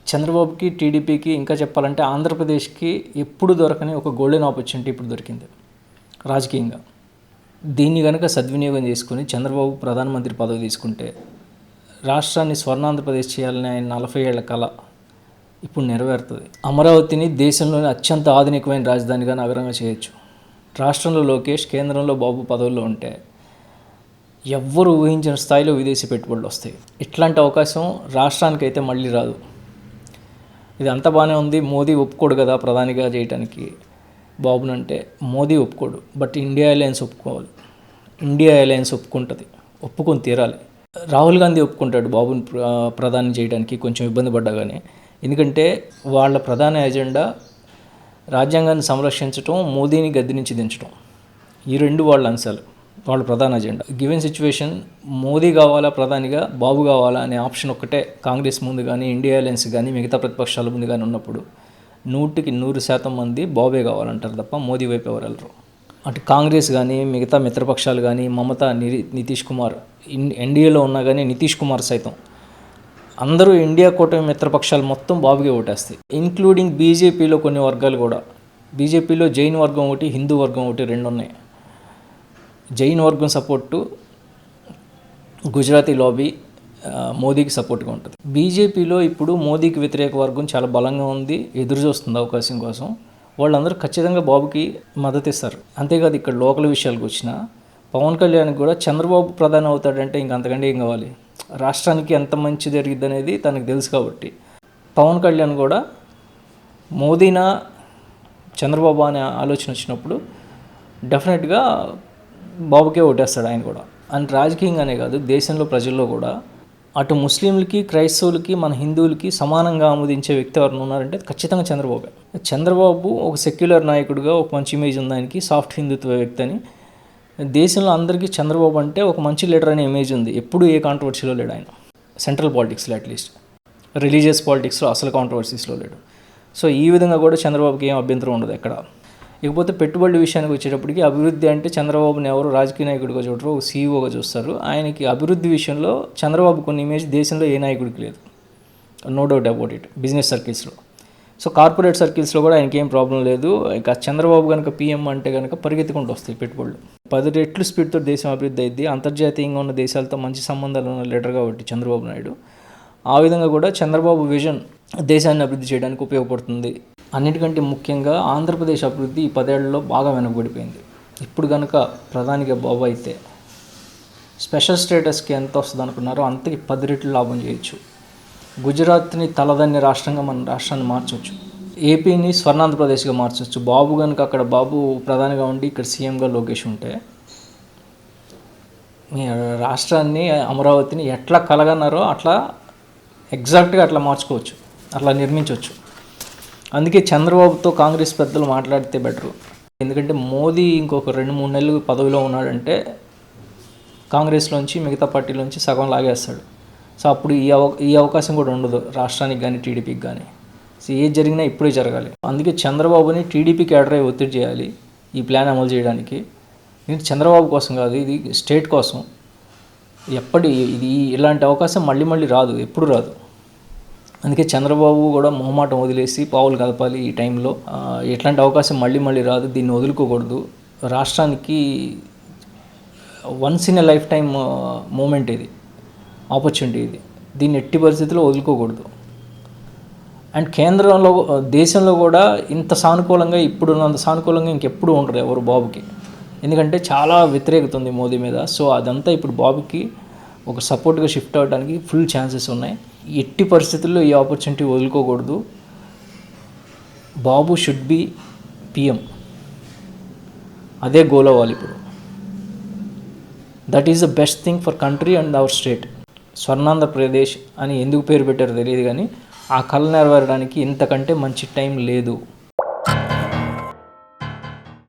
చంద్రబాబుకి, టీడీపీకి ఇంకా చెప్పాలంటే ఆంధ్రప్రదేశ్కి ఎప్పుడు దొరకని ఒక గోల్డెన్ ఆపర్చునిటీ ఇప్పుడు దొరికింది రాజకీయంగా. దీన్ని కనుక సద్వినియోగం చేసుకుని చంద్రబాబు ప్రధానమంత్రి పదవి తీసుకుంటే రాష్ట్రాన్ని స్వర్ణాంధ్రప్రదేశ్ చేయాలని ఆయన 40 ఏళ్ల కళ ఇప్పుడు నెరవేరుతుంది. అమరావతిని దేశంలోని అత్యంత ఆధునికమైన రాజధానిగా నగరంగా చేయొచ్చు. రాష్ట్రంలో లోకేష్, కేంద్రంలో బాబు పదవుల్లో ఉంటే ఎవ్వరు ఊహించిన స్థాయిలో విదేశీ పెట్టుబడులు వస్తాయి. ఇట్లాంటి అవకాశం రాష్ట్రానికైతే మళ్ళీ రాదు. ఇది అంతా బాగానే ఉంది, మోదీ ఒప్పుకోడు కదా ప్రధానిగా చేయడానికి బాబునంటే. మోదీ ఒప్పుకోడు, బట్ ఇండియా అలయన్స్ ఒప్పుకోవాలి. ఇండియా అలయన్స్ ఒప్పుకుంటుంది, ఒప్పుకొని తీరాలి. రాహుల్ గాంధీ ఒప్పుకుంటాడు బాబుని ప్రధాని చేయడానికి కొంచెం ఇబ్బంది పడ్డా కానీ. ఎందుకంటే వాళ్ళ ప్రధాన ఎజెండా రాజ్యాంగాన్ని సంరక్షించడం, మోదీని గద్దె నుంచి దించడం. ఈ రెండు వాళ్ళ అంశాలు, వాళ్ళ ప్రధాన ఎజెండా. గివెన్ సిచ్యువేషన్ మోదీ కావాలా ప్రధానిగా, బాబు కావాలా అనే ఆప్షన్ ఒక్కటే కాంగ్రెస్ ముందు కానీ, ఇండియా అలయన్స్ కానీ, మిగతా ప్రతిపక్షాల ముందు కానీ ఉన్నప్పుడు 100% మంది బాబే కావాలంటారు తప్ప మోదీ వైపు ఎవరు వెళ్ళరు. అటు కాంగ్రెస్ కానీ, మిగతా మిత్రపక్షాలు కానీ, మమతా, నితీష్ కుమార్, ఎన్డీఏలో ఉన్నా కానీ నితీష్ కుమార్ సైతం అందరూ ఇండియా కూటమి మిత్రపక్షాలు మొత్తం బాబుకే ఓటేస్తాయి. ఇంక్లూడింగ్ బీజేపీలో కొన్ని వర్గాలు కూడా. బీజేపీలో జైన్ వర్గం ఒకటి, హిందూ వర్గం ఒకటి, రెండు ఉన్నాయి. జైన్ వర్గం సపోర్టు గుజరాతీ లాబీ మోదీకి సపోర్ట్గా ఉంటుంది. బీజేపీలో ఇప్పుడు మోదీకి వ్యతిరేక వర్గం చాలా బలంగా ఉంది, ఎదురు చూస్తుంది అవకాశం కోసం. వాళ్ళందరూ ఖచ్చితంగా బాబుకి మద్దతు ఇస్తారు. అంతేకాదు ఇక్కడ లోకల్ విషయాలకు వచ్చిన పవన్ కళ్యాణ్కి కూడా చంద్రబాబు ప్రధాని అవుతాడంటే ఇంకంతకంటే ఏం కావాలి. రాష్ట్రానికి ఎంత మంచి జరిగిద్ది అనేది తనకు తెలుసు కాబట్టి పవన్ కళ్యాణ్ కూడా మోదీనా చంద్రబాబు అనే ఆలోచన వచ్చినప్పుడు డెఫినెట్గా బాబుకే ఓటేస్తాడు ఆయన కూడా. అండ్ రాజకీయంగానే కాదు, దేశంలో ప్రజల్లో కూడా అటు ముస్లింలకి, క్రైస్తవులకి, మన హిందువులకి సమానంగా ఆమోదించే వ్యక్తి ఎవరైనా ఉన్నారంటే ఖచ్చితంగా చంద్రబాబే. చంద్రబాబు ఒక సెక్యులర్ నాయకుడిగా ఒక మంచి ఇమేజ్ ఉంది ఆయనకి, సాఫ్ట్ హిందుత్వ వ్యక్తి అని. దేశంలో అందరికీ చంద్రబాబు అంటే ఒక మంచి లీడర్ అనే ఇమేజ్ ఉంది. ఎప్పుడూ ఏ కాంట్రవర్సీలో లేడు ఆయన, సెంట్రల్ పాలిటిక్స్లో అట్లీస్ట్. రిలీజియస్ పాలిటిక్స్లో అసలు కాంట్రవర్సీస్లో లేడు. సో ఈ విధంగా కూడా చంద్రబాబుకి ఏం అభ్యంతరం ఉండదు ఎక్కడ. ఇకపోతే పెట్టుబడుల విషయానికి వచ్చేటప్పటికి అభివృద్ధి అంటే చంద్రబాబుని ఎవరు రాజకీయ నాయకుడిగా చూడరు, ఒక సీఈఓగా చూస్తారు. ఆయనకి అభివృద్ధి విషయంలో చంద్రబాబు కొన్ని ఇమేజ్ దేశంలో ఏ నాయకుడికి లేదు, no doubt about it. Business సర్కిల్స్లో, సో కార్పొరేట్ సర్కిల్స్లో కూడా ఆయనకి ఏం ప్రాబ్లం లేదు. ఇక చంద్రబాబు కనుక పీఎం అంటే కనుక పరిగెత్తుకుంటూ వస్తాయి పెట్టుబడులు. 10 రెట్లు స్పీడ్తో దేశం అభివృద్ధి అయింది. అంతర్జాతీయంగా ఉన్న దేశాలతో మంచి సంబంధాలు ఉన్న లీడర్ కాబట్టి చంద్రబాబు నాయుడు. ఆ విధంగా కూడా చంద్రబాబు విజన్ దేశాన్ని అభివృద్ధి చేయడానికి ఉపయోగపడుతుంది. అన్నిటికంటే ముఖ్యంగా ఆంధ్రప్రదేశ్ అభివృద్ధి ఈ 10 ఏళ్లలో బాగా వెనకబడిపోయింది. ఇప్పుడు కనుక ప్రధానిగా బాబు అయితే స్పెషల్ స్టేటస్కి ఎంత వస్తుంది అనుకున్నారో అంతకి 10 రెట్లు లాభం చేయొచ్చు. గుజరాత్ని తలదన్ని రాష్ట్రంగా మన రాష్ట్రాన్ని మార్చవచ్చు. ఏపీని స్వర్ణాంధ్రప్రదేశ్గా మార్చవచ్చు. బాబు కనుక అక్కడ బాబు ప్రధానిగా ఉండి ఇక్కడ సీఎంగా లోకేష్ ఉంటే మీ రాష్ట్రాన్ని, అమరావతిని ఎట్లా కలగన్నారో అట్లా ఎగ్జాక్ట్గా అట్లా మార్చుకోవచ్చు, అట్లా నిర్మించవచ్చు. అందుకే చంద్రబాబుతో కాంగ్రెస్ పెద్దలు మాట్లాడితే బెటరు. ఎందుకంటే మోదీ ఇంకొక 2-3 నెలలు పదవిలో ఉన్నాడంటే కాంగ్రెస్లోంచి, మిగతా పార్టీలోంచి సగం లాగేస్తాడు. సో అప్పుడు ఈ అవకాశం కూడా ఉండదు రాష్ట్రానికి కానీ, టీడీపీకి కానీ. సో ఏది జరిగినా ఇప్పుడే జరగాలి. అందుకే చంద్రబాబుని టీడీపీ క్యాడర్ ఒత్తిడి చేయాలి ఈ ప్లాన్ అమలు చేయడానికి. ఇది చంద్రబాబు కోసం కాదు, ఇది స్టేట్ కోసం. ఇది ఇలాంటి అవకాశం మళ్ళీ రాదు, ఎప్పుడు రాదు. అందుకే చంద్రబాబు కూడా మొహమాటం వదిలేసి పావులు కదపాలి ఈ టైంలో. ఎట్లాంటి అవకాశం మళ్ళీ రాదు, దీన్ని వదులుకోకూడదు. రాష్ట్రానికి once in a lifetime moment ఇది, ఆపర్చునిటీ ఇది. దీన్ని ఎట్టి పరిస్థితుల్లో వదులుకోకూడదు. అండ్ కేంద్రంలో, దేశంలో కూడా ఇంత సానుకూలంగా, ఇప్పుడున్నంత సానుకూలంగా ఇంకెప్పుడు ఉండరు ఎవరు బాబుకి. ఎందుకంటే చాలా వ్యతిరేకత ఉంది మోదీ మీద. సో అదంతా ఇప్పుడు బాబుకి ఒక సపోర్ట్గా షిఫ్ట్ అవ్వడానికి ఫుల్ ఛాన్సెస్ ఉన్నాయి. ఎట్టి పరిస్థితుల్లో ఈ ఆపర్చునిటీ వదులుకోకూడదు. బాబు షుడ్ బి పిఎం, అదే గోల్ అవ్వాలి ఇప్పుడు. That is the best thing for country and our state. Swarnandhra Pradesh అని ఎందుకు పేరు పెట్టారో తెలియదు కానీ ఆ కళ నెరవేరడానికి ఇంతకంటే మంచి టైం లేదు.